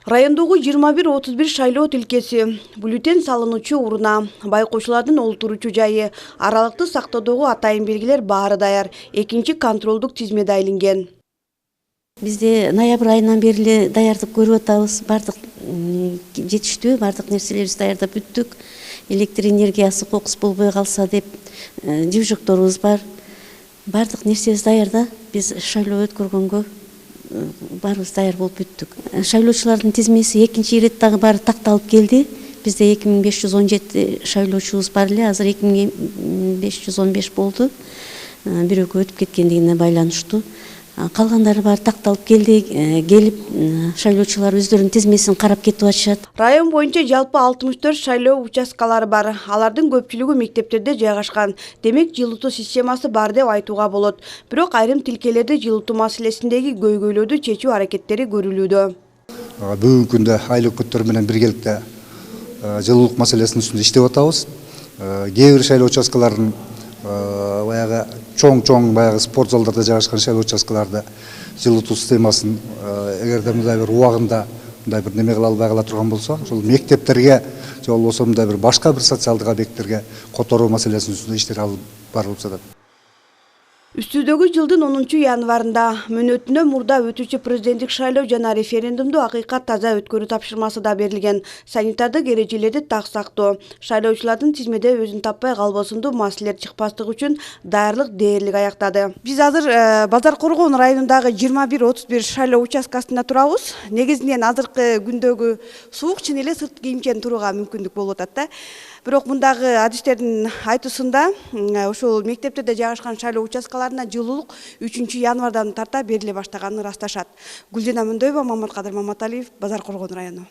Райондогу 21-31 шайлоо тилкеси, бюллетень салынуучу уруна, байкоочулардын олтуруучу жайы, аралыкты сактоодогу атайын белгилер баары даяр, экинчи контролдук тизме да илинген. Бизде ноябрь айынан бери даярдык көрүп атабыз. Бардык жетиштүү, бардык нерселерибизди даярдап бүттүк. Электр энергиясы кокус болбой калса деп жибжокторубуз бар. Бардык нерсебиз даярда. Биз шайлоо өткөргөнгө баарыбыз даяр болуп бүттүк. Шайлоочулардын тизмеси экинчи ирет дагы баары такталып келди. Бизде 2517 шайлоочубуз бар эле, азыр 2515 болду. Бирөөгө өтүп кеткендигине байланыштуу. Калгандары баары такталып келди, келип шайлоочулар өздөрүнүн тизмесин карап кетип атышат. Район боюнча жалпы 64 шайлоо участкалары бар. Алардын көпчүлүгү мектептерде жайгашкан. Демек, жылытуу системасы бар деп айтууга болот. Бирок айрым тилкелерде жылытуу маселесиндеги көйгөйлөрдү чечүү аракеттери көрүлүүдө. Бүгүнкү күндө айлык көтөр менен биргеликте жылуулук маселесинин үстүндө иштеп атабыз. Кээ бир шайлоо участкаларын баягы чоң баягы спорт залдарда жайгашкан шайлоо участкаларда жылытуу системасын эгерде мындай бир убагында мындай бир неме кыла албай кала турган болсо, ошол мектептерге же болбосо мындай бир башка бир социалдык объекттерге которуу маселесинин үстүндө иштер алып барылып жатат. Үстүдөгү жылдын 10 январында мөөнөтүнө мурда өтүүчү президенттик шайлоо жана референдумду акыйкат таза өткөрүү тапшырмасы да берилген. Санитардык эрежелерди так сактоо, шайлоочулардын тизмеде өзүн таппай калбосунду маселелер чыкпаслык үчүн даярлык дээрлик аяктады. Биз азыр Базар Коргон районундагы 21-31 шайлоо участкасында турабыз. Негизинен азыркы күндөгү суук чын эле сырт кийимчен турууга мүмкүндүк болуп атат да. Бирок мундагы адистердин айтуусунда ушул мектептерде жайгашкан шайлоо участкаларына жылуулук 3 январдан тарта бериле баштаганын ырасташат. Гүлжена Мөндөөбө, Маматкадыр Маматалиев, Базар Коргон району.